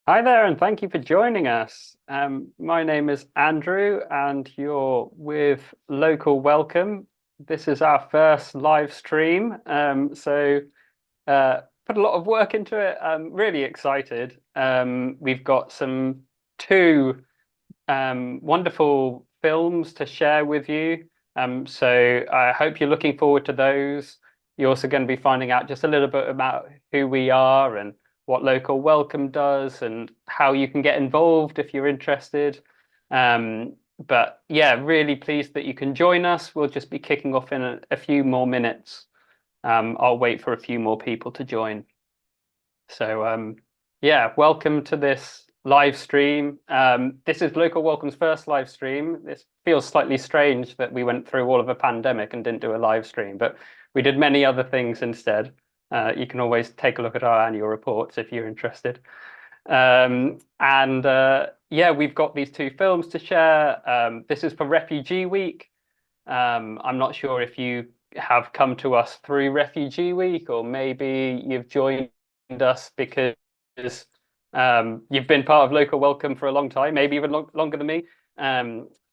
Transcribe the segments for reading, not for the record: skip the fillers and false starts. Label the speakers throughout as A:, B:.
A: Hi there, and thank you for joining us. My name is Andrew, and you're with Local Welcome. This is our first live stream, put a lot of work into it. I'm really excited. We've got two wonderful films to share with you. So I hope you're looking forward to those. You're also going to be finding out just a little bit about who we are and what Local Welcome does and how you can get involved if you're interested. But yeah, really pleased that you can join us. We'll just be kicking off in a few more minutes. I'll wait for a few more people to join. So yeah, welcome to this live stream. This is Local Welcome's first live stream. This feels slightly strange that we went through all of a pandemic and didn't do a live stream, but we did many other things instead. You can always take a look at our annual reports if you're interested. And yeah, we've got these two films to share. This is for Refugee Week. I'm not sure if you have come to us through Refugee Week, or maybe you've joined us because you've been part of Local Welcome for a long time, maybe even longer than me.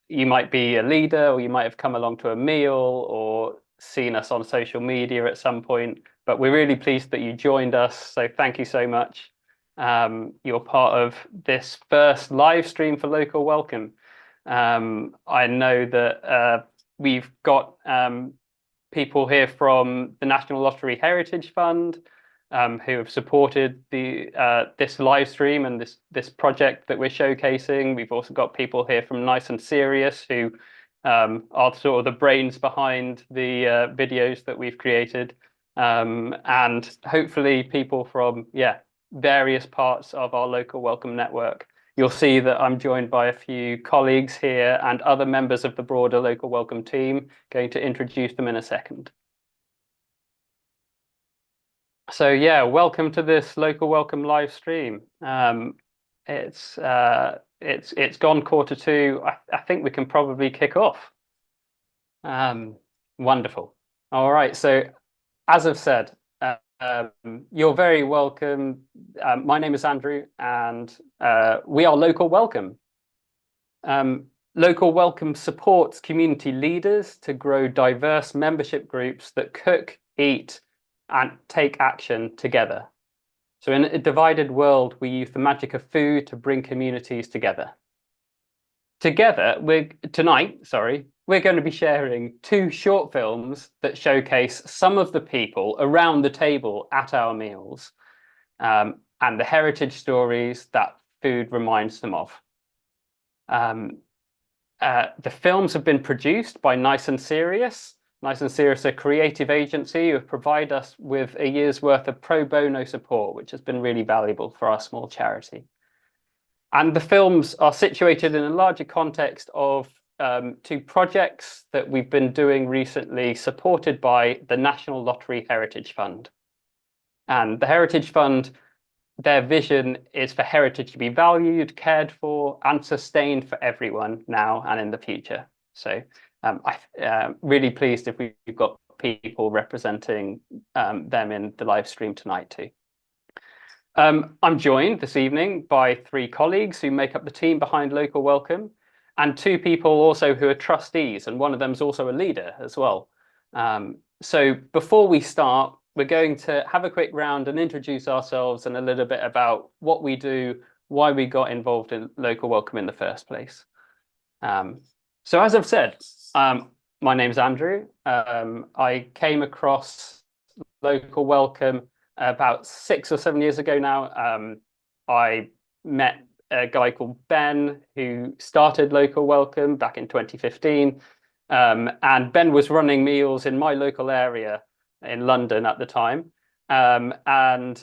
A: You might be a leader, or you might have come along to a meal or seen us on social media at some point. But we're really pleased that you joined us. So thank you so much. You're part of this first live stream for Local Welcome. I know that we've got people here from the National Lottery Heritage Fund who have supported this live stream and this project that we're showcasing. We've also got people here from Nice and Serious who are sort of the brains behind the videos that we've created. And hopefully people from various parts of our Local Welcome network. You'll see that I'm joined by a few colleagues here and other members of the broader Local Welcome team. Going to introduce them in a second. So yeah, welcome to this Local Welcome live stream. It's gone quarter two. I think we can probably kick off. Wonderful. All right. So as I've said, you're very welcome. My name is Andrew, and we are Local Welcome. Local Welcome supports community leaders to grow diverse membership groups that cook, eat, and take action together. So in a divided world, we use the magic of food to bring communities together. Tonight, we're going to be sharing two short films that showcase some of the people around the table at our meals, and the heritage stories that food reminds them of. The films have been produced by Nice and Serious. Nice and Serious, a creative agency who have provided us with a year's worth of pro bono support, which has been really valuable for our small charity. And the films are situated in a larger context of two projects that we've been doing recently, supported by the National Lottery Heritage Fund. And the Heritage Fund, their vision is for heritage to be valued, cared for, and sustained for everyone now and in the future. So I'm really pleased if we've got people representing them in the live stream tonight too. I'm joined this evening by three colleagues who make up the team behind Local Welcome, and two people also who are trustees, and one of them is also a leader as well. So before we start, we're going to have a quick round and introduce ourselves and a little bit about what we do, why we got involved in Local Welcome in the first place. So as I've said, my name's Andrew. I came across Local Welcome about 6 or 7 years ago now. I met a guy called Ben who started Local Welcome back in 2015. And Ben was running meals in my local area in London at the time. And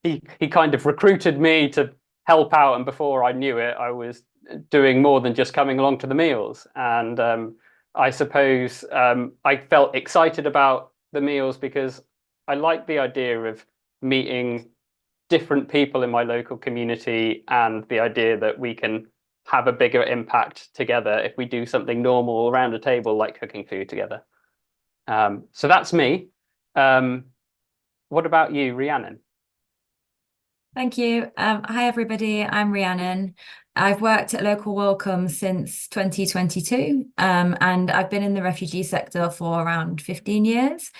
A: he kind of recruited me to help out. And before I knew it, I was doing more than just coming along to the meals. And I suppose I felt excited about the meals because I like the idea of meeting different people in my local community and the idea that we can have a bigger impact together if we do something normal around a table like cooking food together. So that's me. What about you, Rhiannon?
B: Thank you. Hi, everybody. I'm Rhiannon. I've worked at Local Welcome since 2022, and I've been in the refugee sector for around 15 years.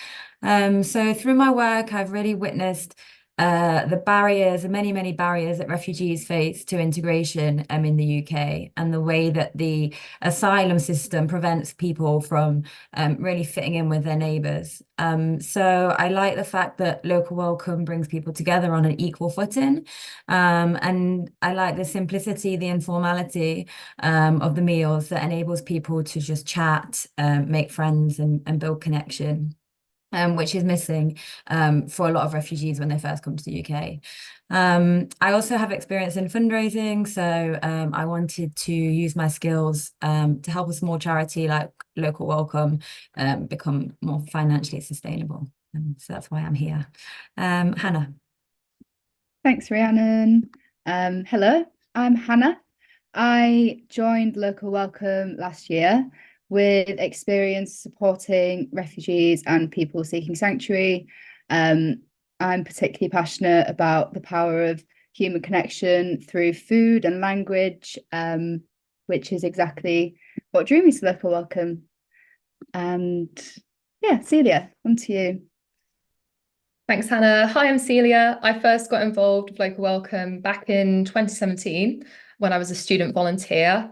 B: So through my work, I've really witnessed the barriers, the many, many barriers that refugees face to integration in the UK, and the way that the asylum system prevents people from really fitting in with their neighbours. So I like the fact that Local Welcome brings people together on an equal footing. And I like the simplicity, the informality of the meals that enables people to just chat, make friends, and build connection. Which is missing for a lot of refugees when they first come to the UK. I also have experience in fundraising, so I wanted to use my skills to help a small charity like Local Welcome become more financially sustainable. So that's why I'm here. Hannah.
C: Thanks, Rhiannon. Hello, I'm Hannah. I joined Local Welcome last year with experience supporting refugees and people seeking sanctuary. Um, I'm particularly passionate about the power of human connection through food and language, which is exactly what drew me to Local Welcome. And yeah, Celia, on to you.
D: Thanks, Hannah. Hi, I'm Celia. I first got involved with Local Welcome back in 2017 when I was a student volunteer.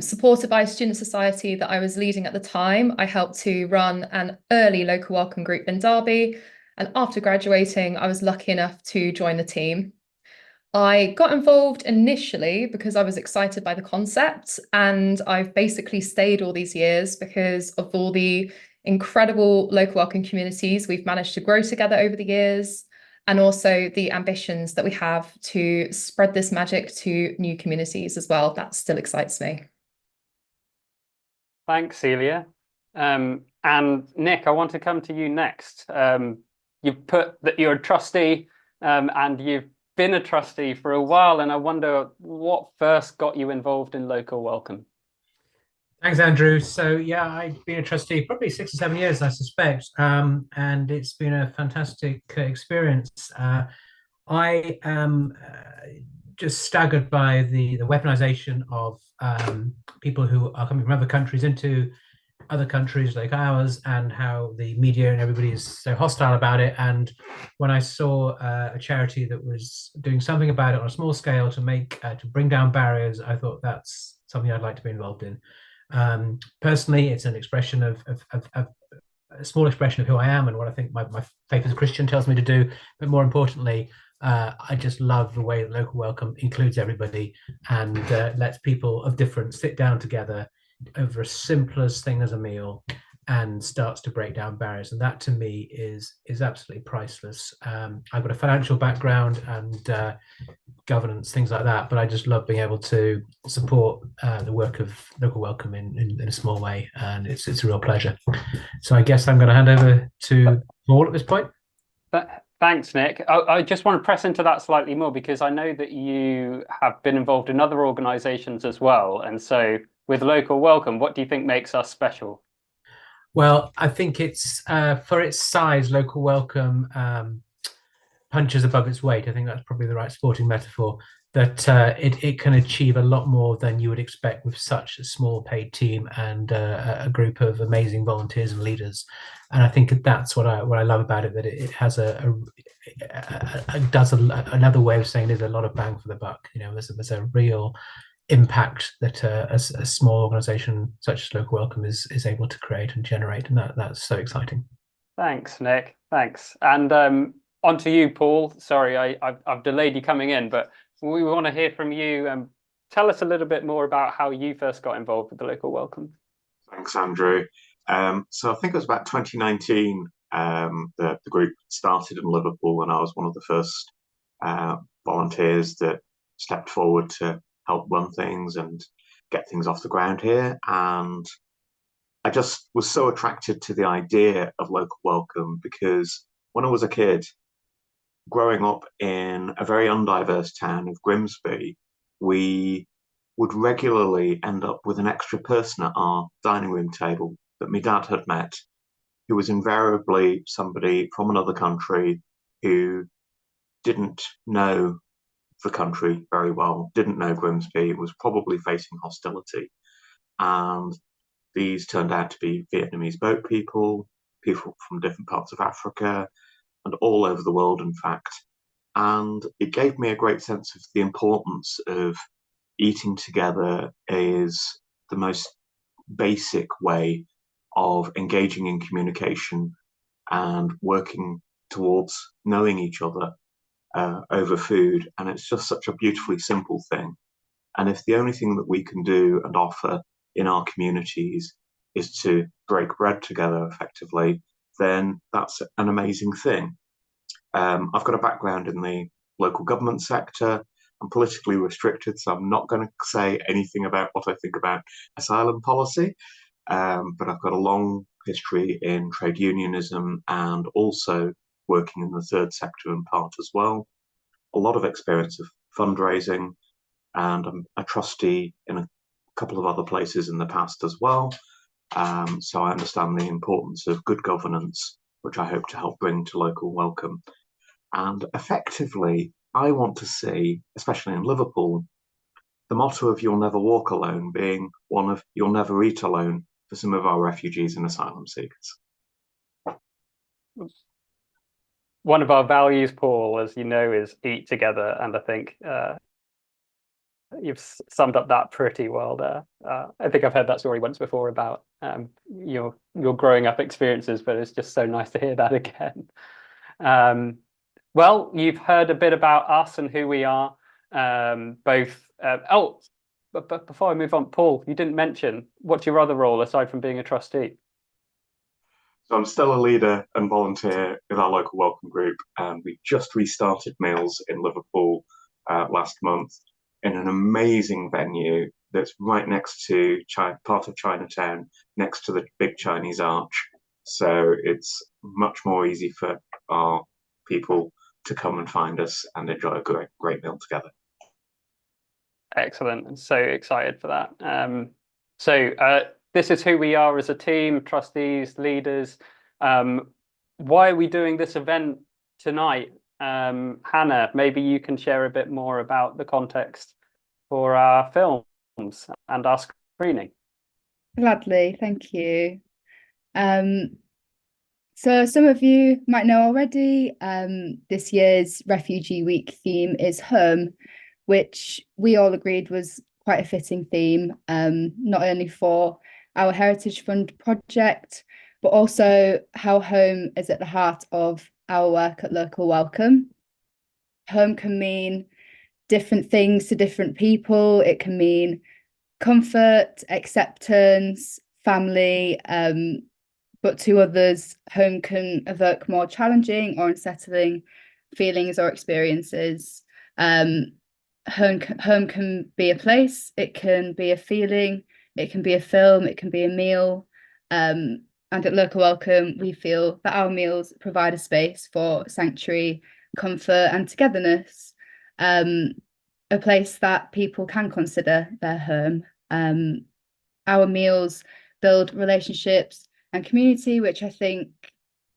D: Supported by a student society that I was leading at the time, I helped to run an early Local Welcome group in Derby. And after graduating, I was lucky enough to join the team. I got involved initially because I was excited by the concept, and I've basically stayed all these years because of all the incredible local welcome communities we've managed to grow together over the years, and also the ambitions that we have to spread this magic to new communities as well. That still excites me.
A: Thanks, Celia. And Nick, I want to come to you next. You've put that you're a trustee, and you've been a trustee for a while, and I wonder what first got you involved in Local Welcome.
E: Thanks, Andrew. So yeah, I've been a trustee probably 6 or 7 years, I suspect, and it's been a fantastic experience. I am just staggered by the weaponization of people who are coming from other countries into other countries like ours, and how the media and everybody is so hostile about it. And when I saw a charity that was doing something about it on a small scale to bring down barriers, I thought that's something I'd like to be involved in. Personally, it's an expression of a small expression of who I am and what I think my faith as a Christian tells me to do. But more importantly, I just love the way that Local Welcome includes everybody and lets people of different sit down together over as simple as thing as a meal and starts to break down barriers. And that to me is absolutely priceless. I've got a financial background and governance, things like that, but I just love being able to support the work of Local Welcome in a small way, and it's a real pleasure. So I guess I'm going to hand over to Paul at this point.
A: Thanks, Nick. I just want to press into that slightly more because I know that you have been involved in other organizations as well. And so with Local Welcome, what do you think makes us special?
E: Well, I think it's for its size, Local Welcome punches above its weight. I think that's probably the right sporting metaphor. That it can achieve a lot more than you would expect with such a small paid team and a group of amazing volunteers and leaders. And I think that's what I love about it. That it has another way of saying there's a lot of bang for the buck. You know, there's a real impact that a small organization such as Local Welcome is able to create and generate, and that's so exciting.
A: Thanks, Nick. Thanks. And on to you, Paul. Sorry, I've delayed you coming in, but we want to hear from you. Tell us a little bit more about how you first got involved with the Local Welcome.
F: Thanks, Andrew. So I think it was about 2019 the group started in Liverpool, and I was one of the first volunteers that stepped forward to help run things and get things off the ground here. And I just was so attracted to the idea of Local Welcome because when I was a kid, growing up in a very undiverse town of Grimsby, we would regularly end up with an extra person at our dining room table that my dad had met, who was invariably somebody from another country who didn't know the country very well, didn't know Grimsby, was probably facing hostility. And these turned out to be Vietnamese boat people, people from different parts of Africa, and all over the world, in fact. And it gave me a great sense of the importance of eating together is the most basic way of engaging in communication and working towards knowing each other over food. And it's just such a beautifully simple thing. And if the only thing that we can do and offer in our communities is to break bread together effectively, then that's an amazing thing. I've got a background in the local government sector. I'm politically restricted, so I'm not going to say anything about what I think about asylum policy. But I've got a long history in trade unionism and also working in the third sector in part as well. A lot of experience of fundraising, and I'm a trustee in a couple of other places in the past as well. So I understand the importance of good governance, which I hope to help bring to local welcome. And effectively, I want to see, especially in Liverpool, the motto of "you'll never walk alone" being one of "you'll never eat alone" for some of our refugees and asylum seekers.
A: One of our values, Paul, as you know, is eat together. And I think you've summed up that pretty well there. I think I've heard that story once before about your growing up experiences, but it's just so nice to hear that again. Well, you've heard a bit about us and who we are, both. But before I move on, Paul, you didn't mention what's your other role aside from being a trustee?
F: So I'm still a leader and volunteer with our local welcome group, and we just restarted meals in Liverpool last month in an amazing venue that's right next to part of Chinatown, next to the big Chinese arch. So it's much more easy for our people to come and find us and enjoy a great meal together.
A: Excellent. I'm so excited for that. So this is who we are as a team, trustees, leaders. Why are we doing this event tonight? Hannah, maybe you can share a bit more about the context for our films and our screening.
C: Gladly, thank you. So some of you might know already, this year's Refugee Week theme is home, which we all agreed was quite a fitting theme, not only for our Heritage Fund project, but also how home is at the heart of our work at Local Welcome. Home can mean different things to different people. It can mean comfort, acceptance, family, but to others, home can evoke more challenging or unsettling feelings or experiences. Home can be a place, it can be a feeling, it can be a film, it can be a meal. And at Local Welcome, we feel that our meals provide a space for sanctuary, comfort, and togetherness. A place that people can consider their home. Our meals build relationships and community, which I think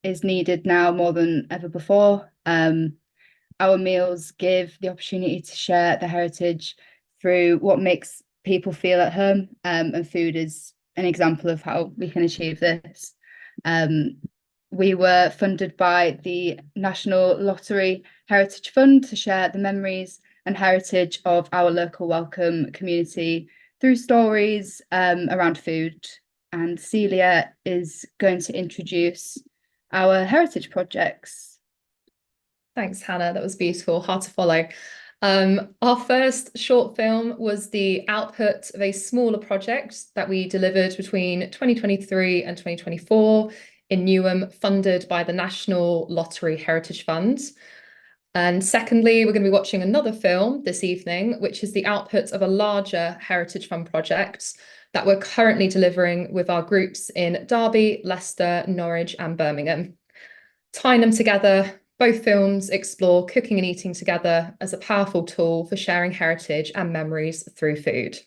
C: is needed now more than ever before. Our meals give the opportunity to share the heritage through what makes people feel at home, and food is an example of how we can achieve this. We were funded by the National Lottery Heritage Fund to share the memories and heritage of our Local Welcome community through stories around food. And Celia is going to introduce our heritage projects.
D: Thanks, Hannah. That was beautiful, hard to follow. Our first short film was the output of a smaller project that we delivered between 2023 and 2024 in Newham, funded by the National Lottery Heritage Fund. And secondly, we're going to be watching another film this evening, which is the output of a larger Heritage Fund project that we're currently delivering with our groups in Derby, Leicester, Norwich, and Birmingham. Tying them together, both films explore cooking and eating together as a powerful tool for sharing heritage and memories through food.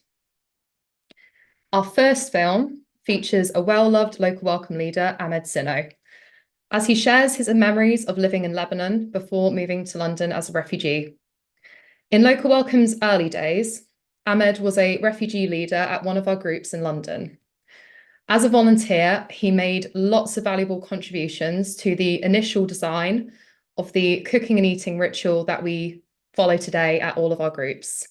D: Our first film features a well-loved local welcome leader, Ahmed Sino. as he shares his memories of living in Lebanon before moving to London as a refugee. In Local Welcome's early days, Ahmed was a refugee leader at one of our groups in London. As a volunteer, he made lots of valuable contributions to the initial design of the cooking and eating ritual that we follow today at all of our groups.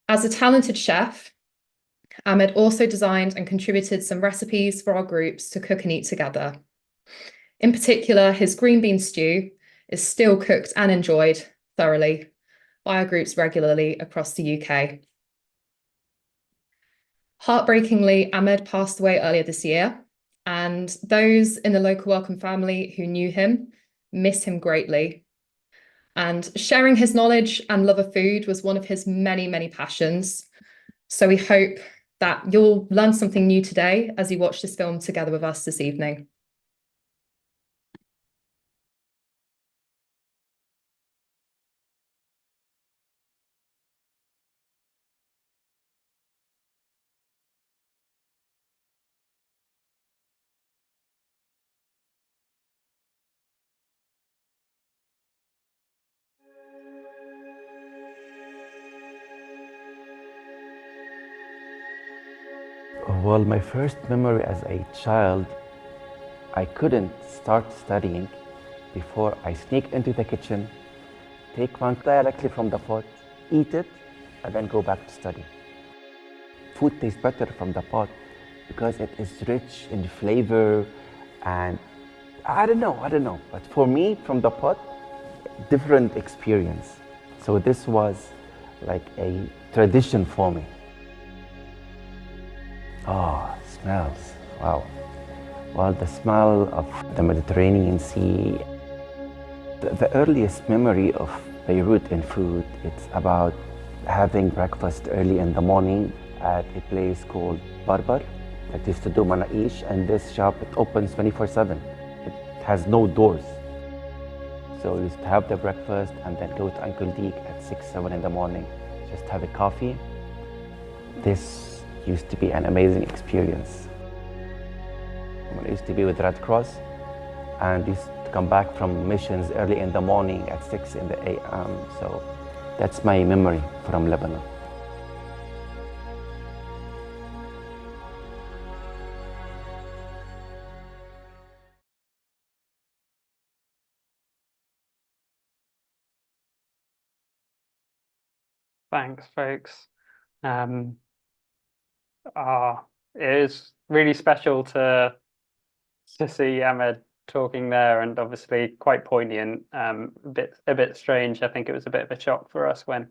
D: As a talented chef, Ahmed also designed and contributed some recipes for our groups to cook and eat together. In particular, his green bean stew is still cooked and enjoyed thoroughly by our groups regularly across the UK. Heartbreakingly, Ahmed passed away earlier this year, and those in the Local Welcome family who knew him miss him greatly. And sharing his knowledge and love of food was one of his many, many passions. So we hope that you'll learn something new today as you watch this film together with us this evening.
G: Well, my first memory as a child, I couldn't start studying before I sneak into the kitchen, take one directly from the pot, eat it, and then go back to study. Food tastes better from the pot because it is rich in flavor, and I don't know, but for me, from the pot, different experience. So this was like a tradition for me. Oh, smells, wow. Well, the smell of the Mediterranean Sea. The earliest memory of Beirut in food, it's about having breakfast early in the morning at a place called Barbar that used to do manaish, and this shop, it opens 24/7. It has no doors. So we used to have the breakfast and then go to Uncle Deek at 6, 7 in the morning, just have a coffee. This used to be an amazing experience. I used to be with Red Cross and used to come back from missions early in the morning at 6 in the a.m. So that's my memory from Lebanon.
A: Thanks, folks. It is really special to see Ahmed talking there, and obviously quite poignant. A bit strange. I think it was a bit of a shock for us when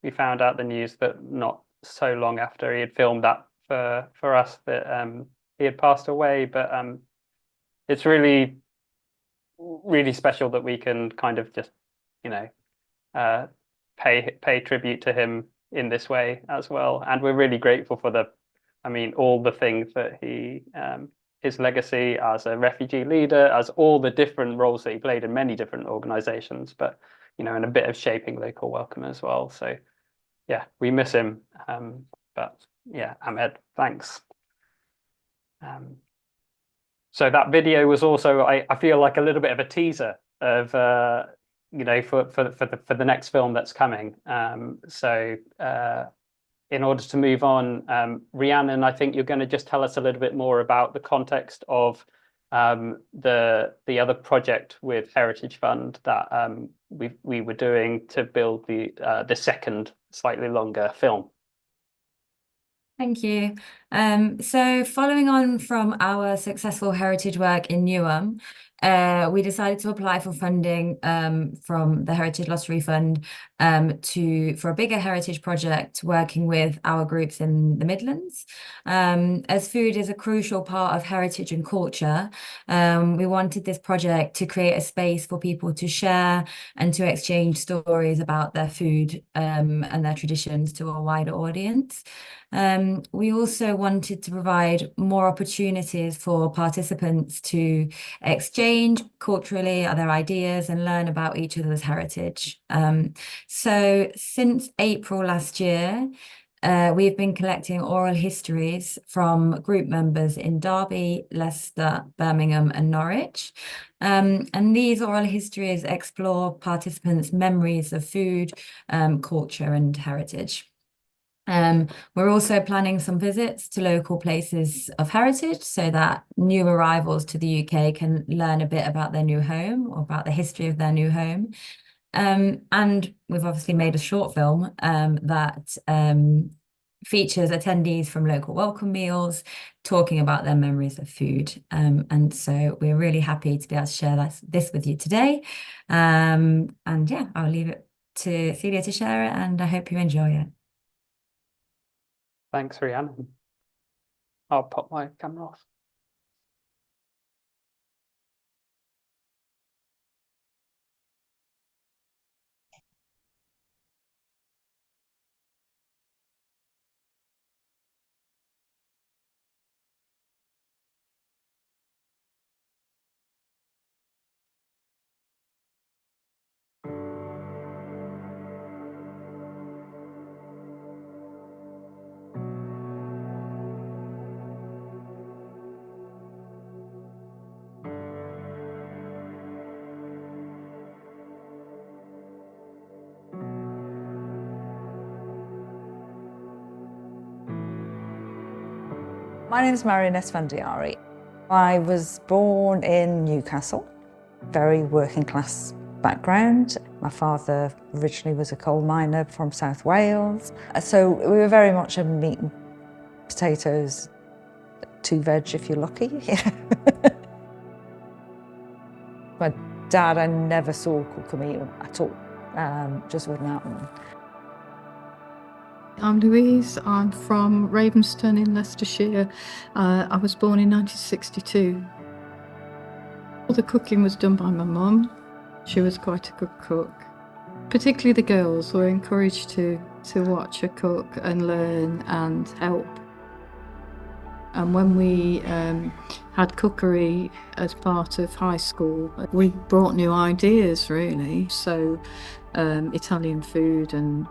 A: we found out the news that not so long after he had filmed that for us that he had passed away. But it's really special that we can kind of just, you know, pay tribute to him in this way as well. And we're really grateful for all the things that he, his legacy as a refugee leader, as all the different roles that he played in many different organizations, but, you know, and a bit of shaping Local Welcome as well. So yeah, we miss him. But yeah, Ahmed, thanks. So that video was also, I feel like, a little bit of a teaser of, you know, for the next film that's coming. In order to move on, Rhiannon, I think you're going to just tell us a little bit more about the context of the other project with Heritage Fund that we were doing to build the second, slightly longer film.
B: Thank you. So following on from our successful heritage work in Newham, we decided to apply for funding from the Heritage Lottery Fund for a bigger heritage project working with our groups in the Midlands. As food is a crucial part of heritage and culture, we wanted this project to create a space for people to share and to exchange stories about their food and their traditions to a wider audience. We also wanted to provide more opportunities for participants to exchange culturally their ideas and learn about each other's heritage. So since April last year, we've been collecting oral histories from group members in Derby, Leicester, Birmingham and Norwich. And these oral histories explore participants' memories of food, culture and heritage. We're also planning some visits to local places of heritage so that new arrivals to the UK can learn a bit about their new home or about the history of their new home. And we've obviously made a short film that features attendees from local welcome meals talking about their memories of food. And so we're really happy to be able to share this with you today. And yeah, I'll leave it to Celia to share it, and I hope you enjoy it.
A: Thanks, Rhiannon. I'll pop my camera off.
H: My name is Marion Esfandiari. I was born in Newcastle, very working class background. My father originally was a coal miner from South Wales. So we were very much a meat and potatoes, 2 veg if you're lucky. My dad, I never saw cook a meal at all, just wouldn't happen.
I: I'm Louise, I'm from Ravenston in Leicestershire. I was born in 1962. All the cooking was done by my mum. She was quite a good cook. Particularly the girls were encouraged to watch her cook and learn and help. And when we had cookery as part of high school, we brought new ideas really. So Italian food and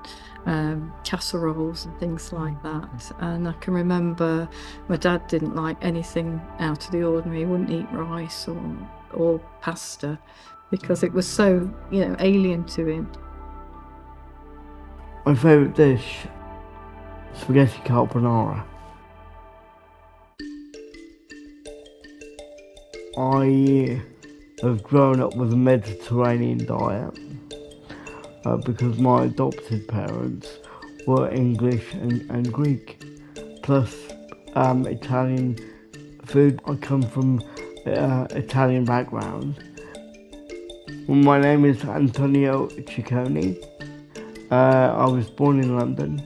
I: casseroles and things like that. And I can remember my dad didn't like anything out of the ordinary. He wouldn't eat rice or pasta because it was so, alien to him.
J: My favourite dish, spaghetti carbonara. I have grown up with a Mediterranean diet because my adopted parents were English and Greek, plus Italian food. I come from Italian background. My name is Antonio Ciccone. I was born in London.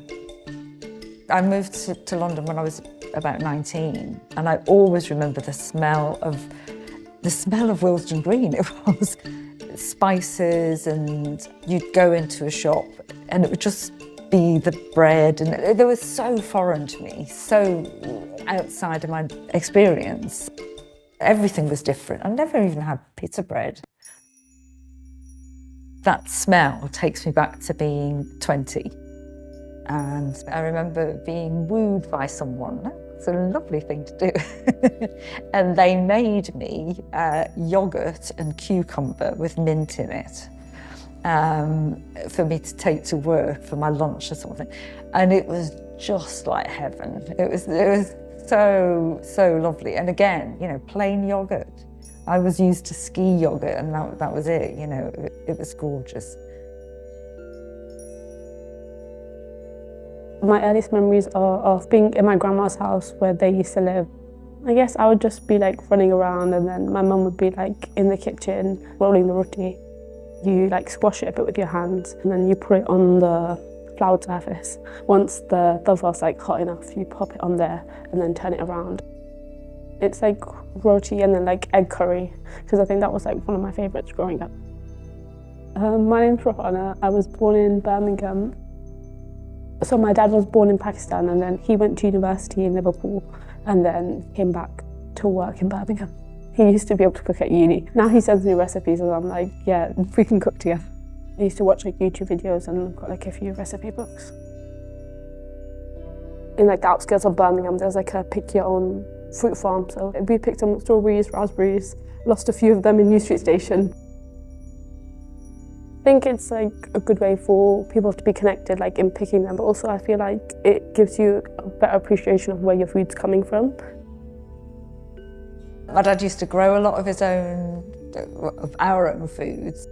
H: I moved to London when I was about 19, and I always remember the smell of Wilton Green. It was spices, and you'd go into a shop and it would just be the bread, and it was so foreign to me, so outside of my experience. Everything was different. I never even had pita bread. That smell takes me back to being 20. And I remember being wooed by someone. It's a lovely thing to do. And they made me yoghurt and cucumber with mint in it for me to take to work for my lunch or something. And it was just like heaven. It was so lovely. And again, plain yoghurt. I was used to ski yoghurt, and that was it. It was gorgeous.
K: My earliest memories are of being in my grandma's house where they used to live. I guess I would just be running around, and then my mum would be in the kitchen rolling the roti. You squash it a bit with your hands, and then you put it on the floured surface. Once the dough was hot enough, you pop it on there and then turn it around. It's roti and then egg curry, because I think that was one of my favourites growing up. My name's Rohana. I was born in Birmingham. So my dad was born in Pakistan, and then he went to university in Liverpool and then came back to work in Birmingham. He used to be able to cook at uni. Now he sends me recipes and I'm yeah, we can cook together. I used to watch YouTube videos and got a few recipe books. in like the outskirts of Birmingham, there's like a pick your own fruit farm. So we picked some strawberries, raspberries, lost a few of them in New Street Station. I think it's like a good way for people to be connected, like in picking them, but also I feel like it gives you a better appreciation of where your food's coming from.
H: My dad used to grow a lot of our own foods.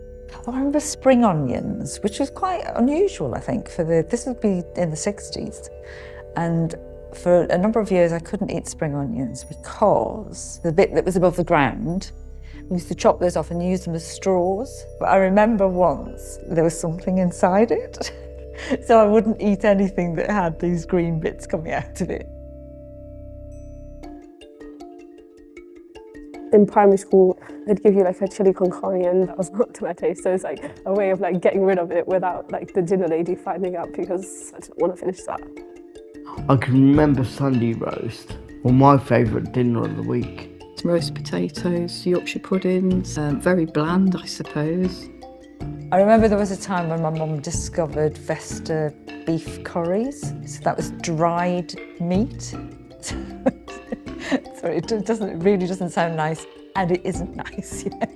H: I remember spring onions, which was quite unusual, I think, this would be in the 60s. And for a number of years I couldn't eat spring onions because the bit that was above the ground, we used to chop those off and use them as straws. But I remember once there was something inside it, so I wouldn't eat anything that had these green bits coming out of it.
K: In primary school, they'd give you like a chili con carne, and that was not to my taste. So it's like a way of like getting rid of it without like the dinner lady finding out, because I didn't want to finish that.
J: I can remember Sunday roast, or my favourite dinner of the week.
I: Roast potatoes, Yorkshire puddings, very bland, I suppose.
H: I remember there was a time when my mum discovered Vesta beef curries. So that was dried meat. So it really doesn't sound nice, and it isn't nice yet.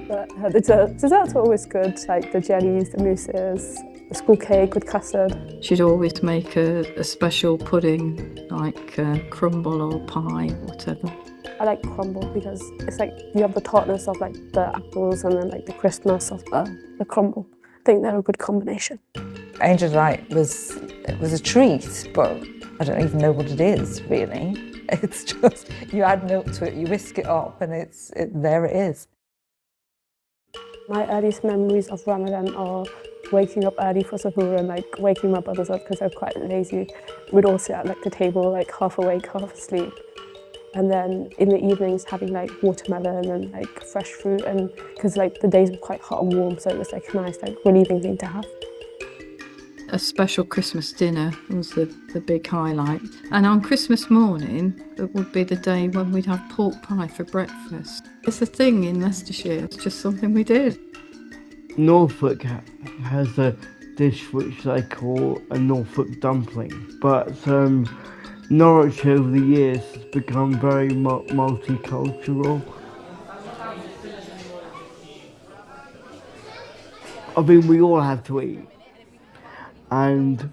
K: But the desserts were always good, like the jellies, the mousses, the school cake with custard.
I: She'd always make a special pudding, like crumble or pie, whatever.
K: I like crumble because it's like you have the tartness of like the apples and then like the crispness of the crumble. I think they're a good combination.
H: Angel Delight was a treat, but I don't even know what it is really. It's just, you add milk to it, you whisk it up, and there it is.
K: My earliest memories of Ramadan are waking up early for suhoor and like waking my brothers up because they're quite lazy. We'd all sit at like the table, like half awake, half asleep. And then in the evenings having like watermelon and like fresh fruit, and because like the days were quite hot and warm, so it was like a nice like relieving thing to have.
I: A special Christmas dinner was the big highlight. And on Christmas morning, it would be the day when we'd have pork pie for breakfast. It's a thing in Leicestershire, it's just something we did.
J: Norfolk has a dish which they call a Norfolk dumpling, but Norwich over the years has become very multicultural. I mean, we all have to eat, and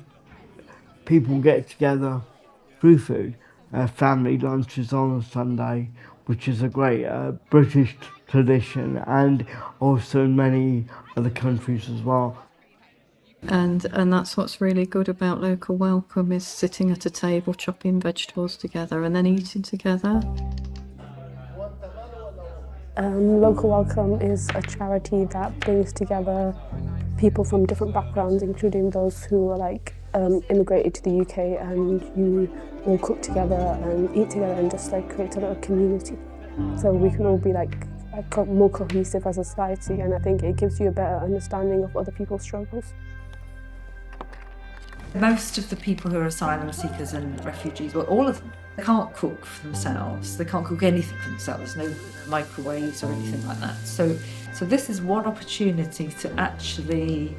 J: people get together through food. Family lunches on a Sunday, which is a great British tradition, and also in many other countries as well.
I: And that's what's really good about Local Welcome, is sitting at a table, chopping vegetables together and then eating together.
K: Local Welcome is a charity that brings together people from different backgrounds, including those who are like immigrated to the UK, and you all cook together and eat together and just like create a little community. So we can all be like more cohesive as a society, and I think it gives you a better understanding of other people's struggles.
L: Most of the people who are asylum seekers and refugees, well, all of them, they can't cook for themselves. They can't cook anything for themselves, no microwaves or anything like that. So this is one opportunity to actually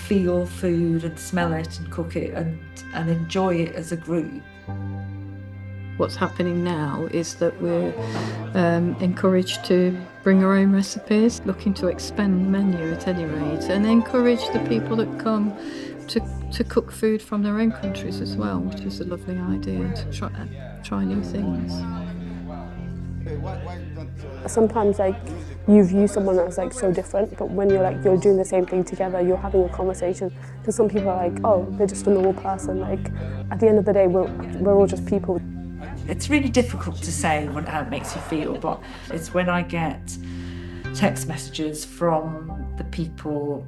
L: feel food and smell it and cook it and enjoy it as a group.
I: What's happening now is that we're encouraged to bring our own recipes, looking to expand the menu at any rate, and encourage the people that come to cook food from their own countries as well, which is a lovely idea, to try new things.
K: Sometimes like you view someone as like so different, but when you're doing the same thing together, you're having a conversation. Because some people are like, oh, they're just a normal person. Like at the end of the day, we're all just people.
L: It's really difficult to say how it makes you feel, but it's when I get text messages from the people.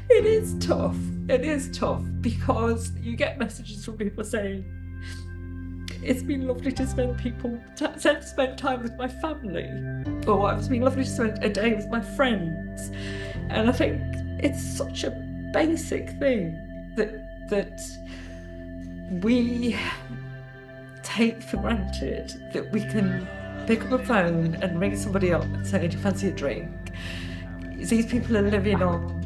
L: It is tough. It is tough because you get messages from people saying, it's been lovely to spend time with my family, or it's been lovely to spend a day with my friends. And I think it's such a basic thing that we take for granted, that we can pick up a phone and ring somebody up and say, do you fancy a drink? These people are living on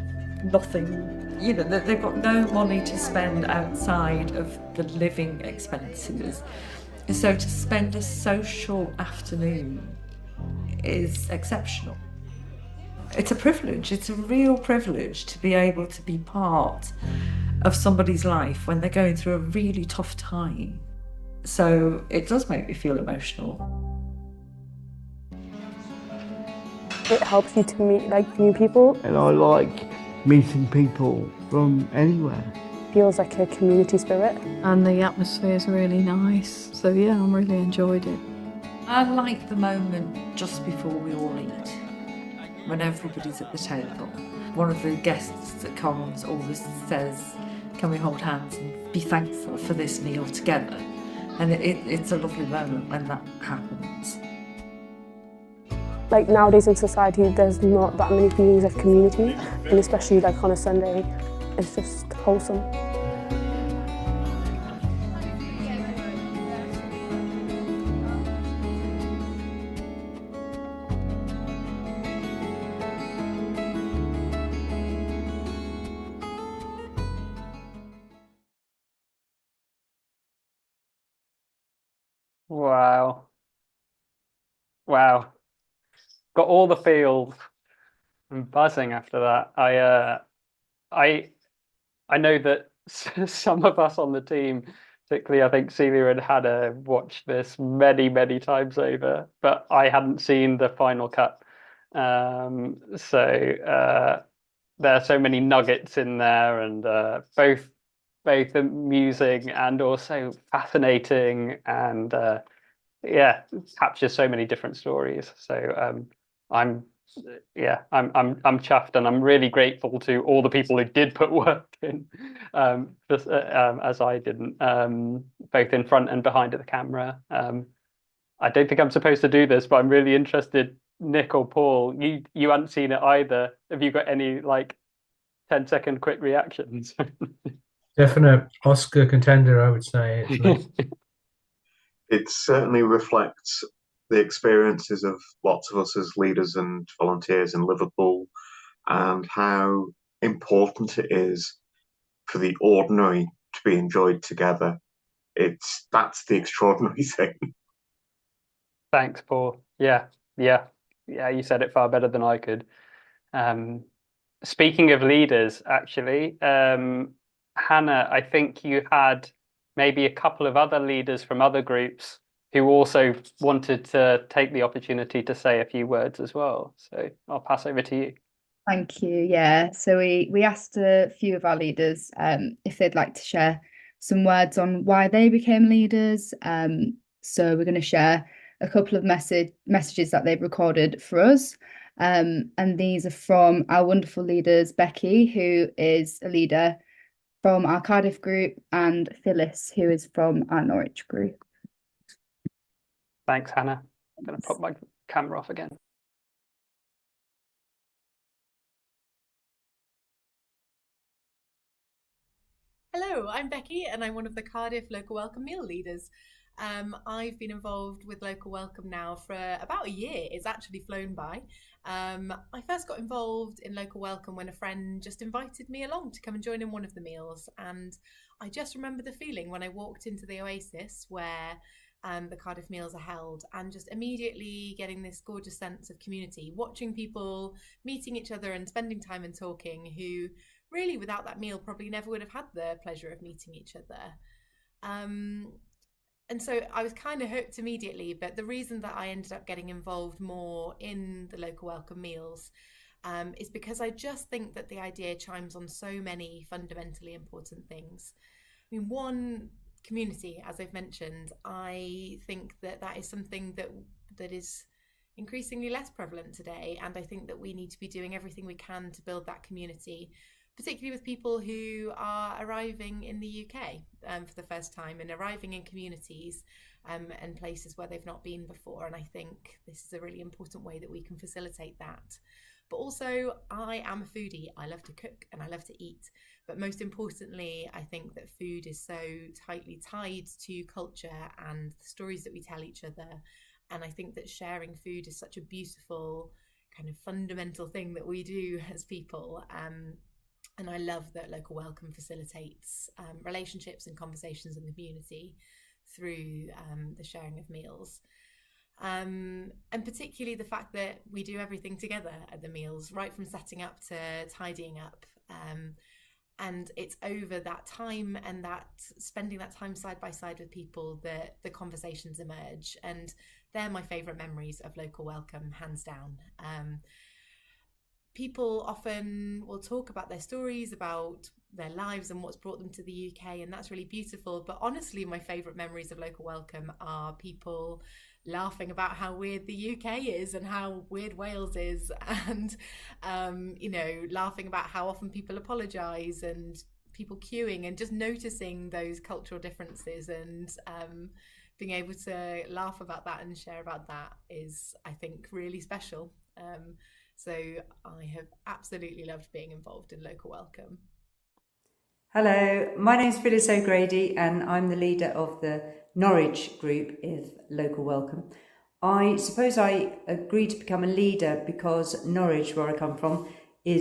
L: nothing, you know, they've got no money to spend outside of the living expenses. So to spend a social afternoon is exceptional. It's a privilege, it's a real privilege to be able to be part of somebody's life when they're going through a really tough time. So it does make me feel emotional.
K: It helps you to meet like new people.
J: And I like meeting people from anywhere.
K: Feels like a community spirit.
I: And the atmosphere is really nice. So yeah, I really enjoyed it.
L: I like the moment just before we all eat, when everybody's at the table. One of the guests that comes always says, can we hold hands and be thankful for this meal together? And it's a lovely moment when that happens.
K: Like nowadays in society, there's not that many feelings of community, and especially like on a Sunday, it's just wholesome.
A: Wow. Wow. Got all the feels. I'm buzzing after that. I know that some of us on the team, particularly I think Celia and Hannah, watched this many, many times over, but I hadn't seen the final cut. So there are so many nuggets in there, and both amusing and also fascinating, and yeah, captures so many different stories. So I'm I'm chuffed, and I'm really grateful to all the people who did put work in, as I didn't, both in front and behind of the camera. I don't think I'm supposed to do this, but I'm really interested, Nick or Paul, you hadn't seen it either. Have you got any like 10-second quick reactions?
E: Definite Oscar contender, I would say. Actually.
F: It certainly reflects the experiences of lots of us as leaders and volunteers in Liverpool, and how important it is for the ordinary to be enjoyed together. That's the extraordinary thing.
A: Thanks, Paul. Yeah. You said it far better than I could. Speaking of leaders, actually, Hannah, I think you had maybe a couple of other leaders from other groups who also wanted to take the opportunity to say a few words as well. So I'll pass over to you.
C: Thank you. Yeah, so we asked a few of our leaders if they'd like to share some words on why they became leaders. So we're going to share a couple of messages that they've recorded for us. And these are from our wonderful leaders, Becky, who is a leader from our Cardiff group, and Phyllis, who is from our Norwich group.
A: Thanks, Hannah. I'm going to put my camera off again.
M: Hello, I'm Becky, and I'm one of the Cardiff Local Welcome Meal Leaders. I've been involved with Local Welcome now for about a year. It's actually flown by. I first got involved in Local Welcome when a friend just invited me along to come and join in one of the meals. And I just remember the feeling when I walked into the Oasis where the Cardiff meals are held, and just immediately getting this gorgeous sense of community, watching people meeting each other and spending time and talking, who really without that meal probably never would have had the pleasure of meeting each other. And so I was kind of hooked immediately, but the reason that I ended up getting involved more in the Local Welcome meals is because I just think that the idea chimes on so many fundamentally important things. I mean, one, community, as I've mentioned. I think that is something that is increasingly less prevalent today, and I think that we need to be doing everything we can to build that community, particularly with people who are arriving in the UK for the first time, and arriving in communities and places where they've not been before. And I think this is a really important way that we can facilitate that. But also, I am a foodie. I love to cook and I love to eat. But most importantly, I think that food is so tightly tied to culture and the stories that we tell each other. And I think that sharing food is such a beautiful kind of fundamental thing that we do as people. And I love that Local Welcome facilitates relationships and conversations in the community through the sharing of meals. And particularly the fact that we do everything together at the meals, right from setting up to tidying up. And it's over that time and that spending that time side by side with people that the conversations emerge. And they're my favourite memories of Local Welcome, hands down. People often will talk about their stories, about their lives and what's brought them to the UK, and that's really beautiful. But honestly, my favourite memories of Local Welcome are people laughing about how weird the UK is and how weird Wales is, and laughing about how often people apologise and people queuing, and just noticing those cultural differences, and being able to laugh about that and share about that is, I think, really special. So I have absolutely loved being involved in Local Welcome.
N: Hello, my name's Phyllis O'Grady and I'm the leader of the Norwich group of Local Welcome. I suppose I agreed to become a leader because Norwich, where I come from,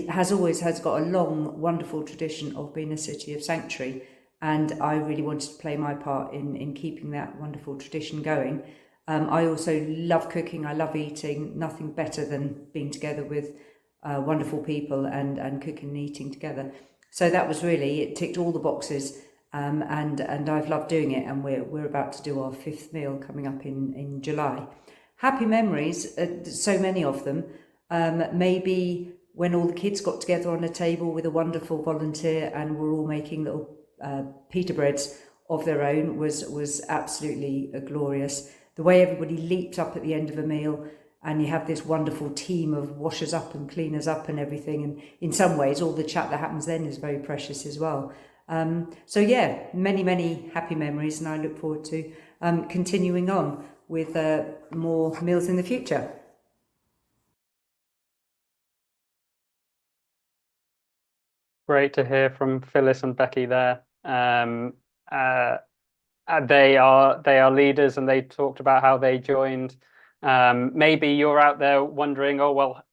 N: has always got a long, wonderful tradition of being a city of sanctuary, and I really wanted to play my part in keeping that wonderful tradition going. I also love cooking, I love eating, nothing better than being together with wonderful people and cooking and eating together. So that was really, it ticked all the boxes, and I've loved doing it, and we're about to do our 5th meal coming up in July. Happy memories, so many of them. Maybe when all the kids got together on a table with a wonderful volunteer and we're all making little pita breads of their own was absolutely glorious. The way everybody leaped up at the end of a meal, and you have this wonderful team of washers up and cleaners up and everything. And in some ways, all the chat that happens then is very precious as well. So yeah, many, many happy memories, and I look forward to continuing on with more meals in the future.
A: Great to hear from Phyllis and Becky there. They are leaders, and they talked about how they joined. Maybe you're out there wondering, oh, well,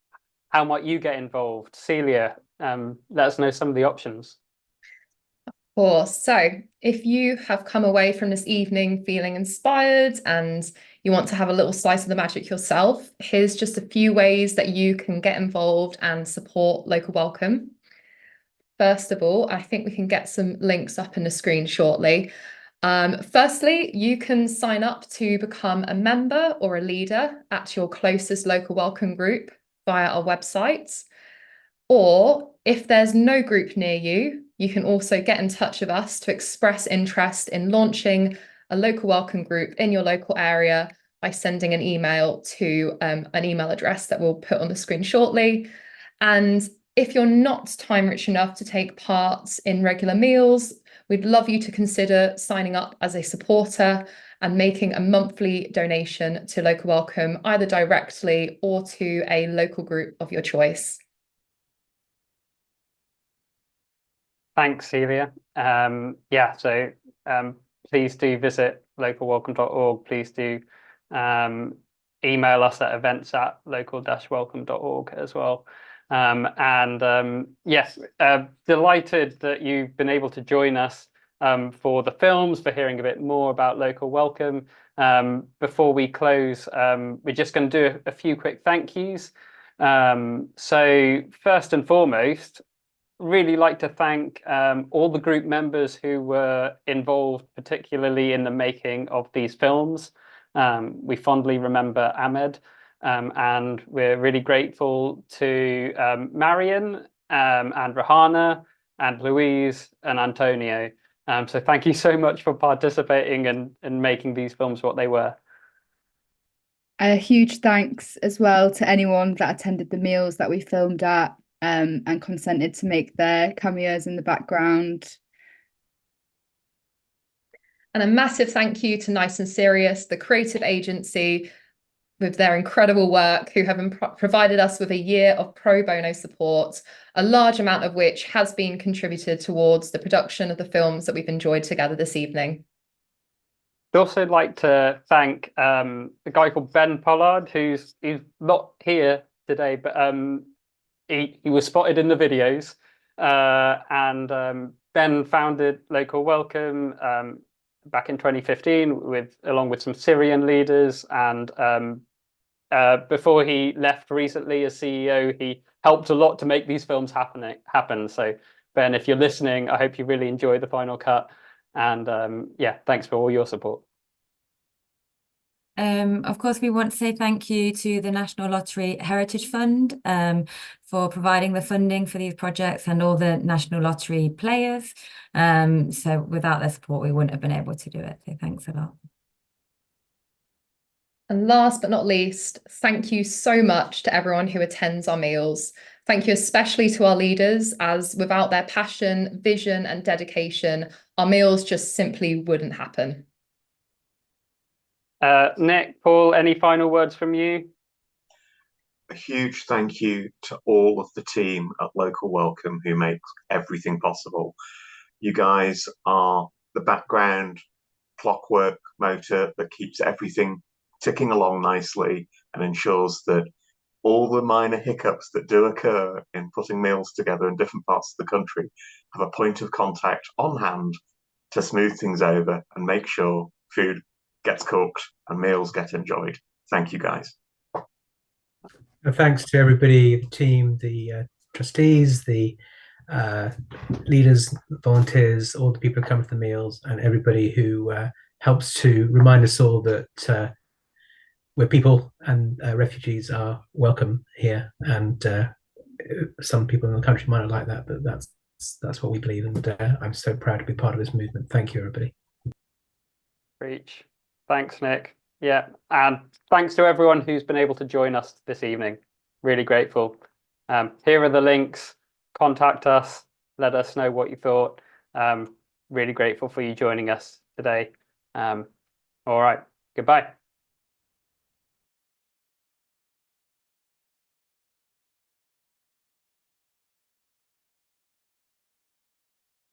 A: how might you get involved? Celia, let us know some of the options.
D: Of course. So if you have come away from this evening feeling inspired and you want to have a little slice of the magic yourself, here's just a few ways that you can get involved and support Local Welcome. First of all, I think we can get some links up in the screen shortly. Firstly, you can sign up to become a member or a leader at your closest Local Welcome group via our website. Or if there's no group near you, you can also get in touch with us to express interest in launching a Local Welcome group in your local area by sending an email to an email address that we'll put on the screen shortly. And if you're not time rich enough to take part in regular meals, we'd love you to consider signing up as a supporter and making a monthly donation to Local Welcome, either directly or to a local group of your choice.
A: Thanks, Celia. So please do visit localwelcome.org. Please do email us at events@local-welcome.org as well. Yes, delighted that you've been able to join us for the films, for hearing a bit more about Local Welcome. Before we close, we're just going to do a few quick thank yous. So first and foremost, really like to thank all the group members who were involved, particularly in the making of these films. We fondly remember Ahmed, and we're really grateful to Marion and Rahana and Louise and Antonio. So thank you so much for participating and making these films what they were.
C: A huge thanks as well to anyone that attended the meals that we filmed at and consented to make their cameos in the background.
D: And a massive thank you to Nice and Serious, the creative agency, with their incredible work, who have provided us with a year of pro bono support, a large amount of which has been contributed towards the production of the films that we've enjoyed together this evening.
A: I'd also like to thank a guy called Ben Pollard, he's not here today, but he was spotted in the videos. And Ben founded Local Welcome back in 2015 along with some Syrian leaders. And before he left recently as CEO, he helped a lot to make these films happen. So Ben, if you're listening, I hope you really enjoy the final cut. And yeah, thanks for all your support.
B: Of course, we want to say thank you to the National Lottery Heritage Fund for providing the funding for these projects and all the National Lottery players. So without their support, we wouldn't have been able to do it. So thanks a lot.
D: And last but not least, thank you so much to everyone who attends our meals. Thank you especially to our leaders, as without their passion, vision and dedication, our meals just simply wouldn't happen.
A: Nick, Paul, any final words from you?
F: A huge thank you to all of the team at Local Welcome who makes everything possible. You guys are the background clockwork motor that keeps everything ticking along nicely and ensures that all the minor hiccups that do occur in putting meals together in different parts of the country have a point of contact on hand to smooth things over and make sure food gets cooked and meals get enjoyed. Thank you, guys.
E: And thanks to everybody, the team, the trustees, the leaders, volunteers, all the people who come to the meals, and everybody who helps to remind us all that we're people and refugees are welcome here. And some people in the country might not like that, but that's what we believe. And I'm so proud to be part of this movement. Thank you, everybody.
A: Preach. Thanks, Nick. Yeah, and thanks to everyone who's been able to join us this evening. Really grateful. Here are the links. Contact us. Let us know what you thought. Really grateful for you joining us today. All right. Goodbye.